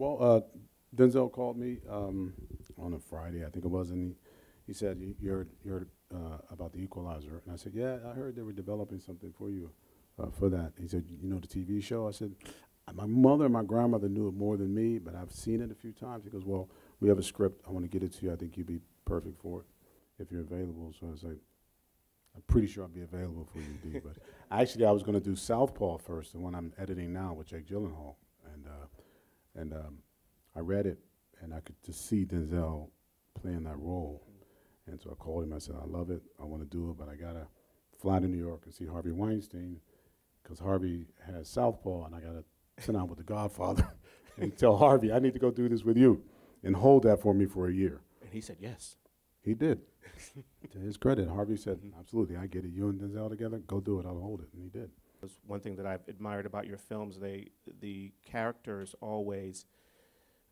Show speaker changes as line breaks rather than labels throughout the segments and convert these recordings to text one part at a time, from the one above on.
Well, Denzel called me on a Friday, I think it was, and he said, You're about the Equalizer." And I said, "Yeah, I heard they were developing something for you for that." He said, "You know the TV show?" I said, "My mother and my grandmother knew it more than me, but I've seen it a few times." He goes, "Well, we have a script. I want to get it to you. I think you'd be perfect for it if you're available." So I was like, "I'm pretty sure I'll be available for you, D." But actually, I was going to do Southpaw first, the one I'm editing now with Jake Gyllenhaal. And I read it, and I could just see Denzel playing that role. And so I called him. I said, "I love it. I want to do it, but I got to fly to New York and see Harvey Weinstein because Harvey has Southpaw, and I got to sit down with The Godfather and tell Harvey, I need to go do this with you and hold that for me for a year."
And he said yes.
He did. To his credit, Harvey said, "Absolutely, I get it. You and Denzel together, go do it. I'll hold it." And he did.
One thing that I've admired about your films, the characters always,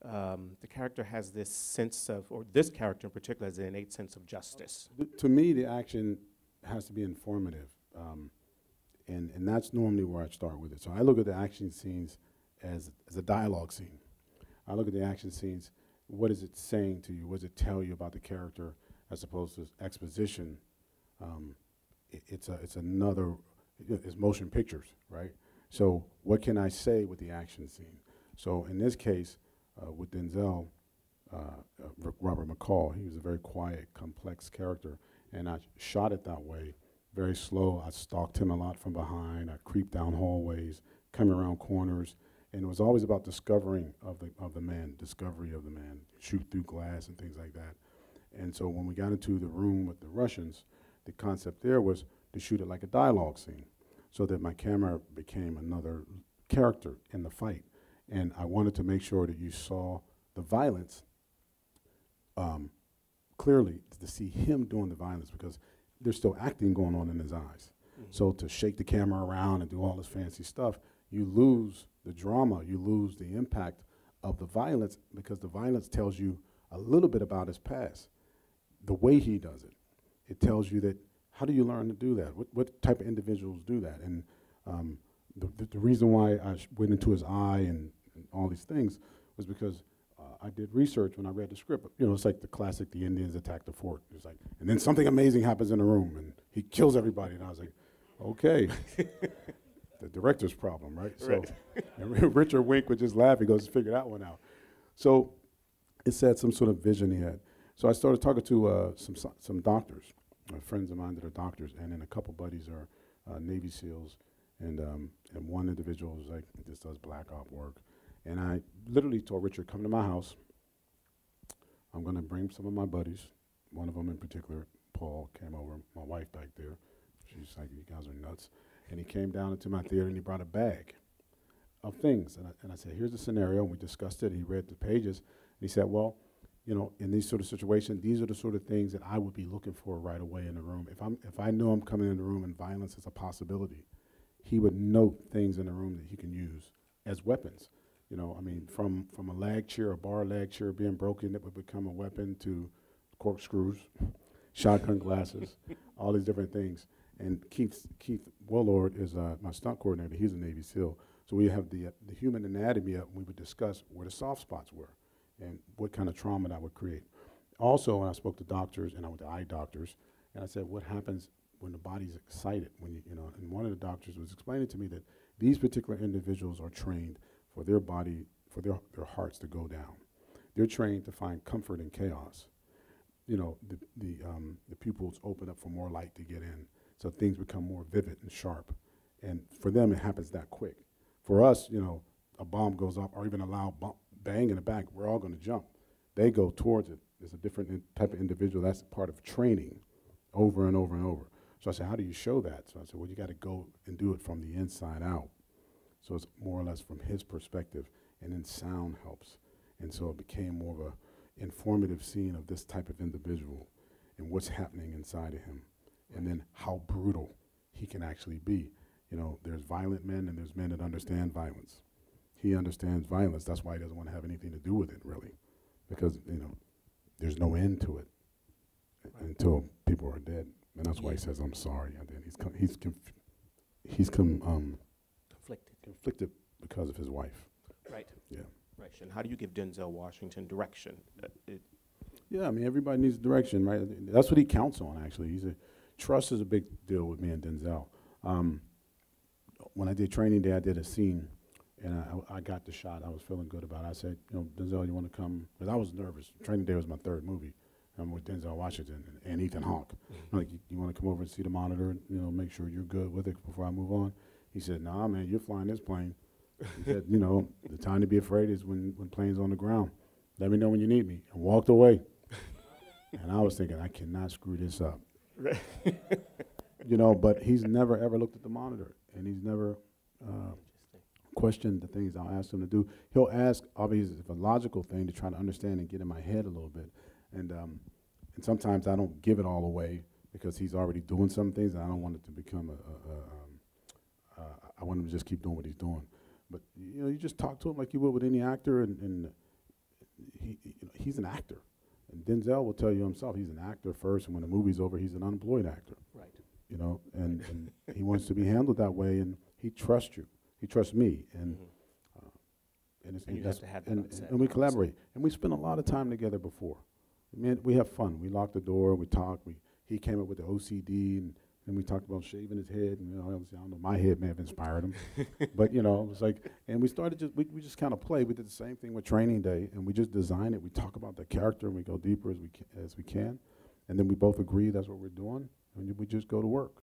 the character has this sense of, or this character in particular has an innate sense of justice.
To me, the action has to be informative. And that's normally where I start with it. So I look at the action scenes as a dialogue scene. I look at the action scenes, what is it saying to you? What does it tell you about the character as opposed to exposition? It's another, it's motion pictures, right? So what can I say with the action scene? So in this case, with Denzel, Robert McCall, he was a very quiet, complex character, and I shot it that way, very slow. I stalked him a lot from behind. I creeped down hallways, coming around corners, and it was always about discovering discovery of the man, shoot through glass and things like that. And so when we got into the room with the Russians, the concept there was to shoot it like a dialogue scene, so that my camera became another character in the fight. And I wanted to make sure that you saw the violence clearly, to see him doing the violence, because there's still acting going on in his eyes. So to shake the camera around and do all this fancy stuff, you lose the drama, you lose the impact of the violence, because the violence tells you a little bit about his past. The way he does it, it tells you that, how do you learn to do that? What type of individuals do that? And the reason why I went into his eye and all these things was because I did research when I read the script. You know, it's like the classic, the Indians attack the fort. It's like, and then something amazing happens in the room, and he kills everybody. And I was like, okay, the director's problem, right? So and Richard Wink would just laugh. He goes, "Figure that one out." So it said some sort of vision he had. So I started talking to some doctors, friends of mine that are doctors, and then a couple buddies are Navy SEALs, and one individual was like, "This does black op work." And I literally told Richard, "Come to my house. I'm going to bring some of my buddies." One of them in particular, Paul, came over, my wife back there. She's like, "You guys are nuts." And he came down into my theater and he brought a bag of things. And I said, "Here's the scenario." And we discussed it. He read the pages. And he said, "Well, you know, in these sort of situations, these are the sort of things that I would be looking for right away in the room. If I know I'm coming in the room and violence is a possibility, he would note things in the room that he can use as weapons. You know, I mean, from a lag chair, a bar lag chair being broken, that would become a weapon, to corkscrews, shotgun glasses, all these different things." And Keith Willard is my stunt coordinator. He's a Navy SEAL. So we have the human anatomy up, and we would discuss where the soft spots were and what kind of trauma that would create. Also, when I spoke to doctors, and I went to eye doctors, and I said, what happens when the body's excited? When you know, and one of the doctors was explaining to me that these particular individuals are trained for their body, for their hearts to go down. They're trained to find comfort in chaos. You know, the pupils open up for more light to get in, so things become more vivid and sharp. And for them, it happens that quick. For us, you know, a bomb goes off, or even a loud bang in the back, we're all going to jump. They go towards it. It's a different type of individual. That's part of training, over and over and over. So I said, how do you show that? So I said, well, you got to go and do it from the inside out. So it's more or less from his perspective, and then sound helps. And so it became more of a informative scene of this type of individual and what's happening inside of him, and then how brutal he can actually be. You know, there's violent men and there's men that understand violence. He understands violence. That's why he doesn't want to have anything to do with it, really, because, you know, there's no end to it until people are dead. And that's why he says, "I'm sorry." And then he's conflicted because of his wife.
Right.
Yeah.
Right. And how do you give Denzel Washington direction?
Yeah, I mean, everybody needs direction, right? That's what he counts on, actually. Trust is a big deal with me and Denzel. When I did Training Day, I did a scene, and I got the shot. I was feeling good about it. I said, Denzel, you want to come? Because I was nervous. Training Day was my third movie. I'm with Denzel Washington and Ethan Hawke. I'm like, you want to come over and see the monitor and, make sure you're good with it before I move on? He said, nah, man, you're flying this plane. He said, the time to be afraid is when plane's on the ground. Let me know when you need me. And walked away. And I was thinking, I cannot screw this up.
Right.
But he's never, ever looked at the monitor. And he's never questioned the things I'll ask him to do. He'll ask, obviously, if a logical thing to try to understand and get in my head a little bit. And sometimes I don't give it all away because he's already doing some things, and I don't want it to become I want him to just keep doing what he's doing. But, you just talk to him like you would with any actor, and he's an actor. And Denzel will tell you himself he's an actor first, and when the movie's over, he's an unemployed actor.
Right.
And he wants to be handled that way, and he trusts you. He trusts me, and
you have to have that on set,
and we collaborate. And we spend a lot of time together before. I mean, we have fun. We lock the door, we talk. He came up with the OCD, and we talked about shaving his head. And obviously, I don't know, my head may have inspired him, but it was like, and we started we just kind of played. We did the same thing with Training Day, and we just design it. We talk about the character, and we go deeper as we can, and then we both agree that's what we're doing, and we just go to work.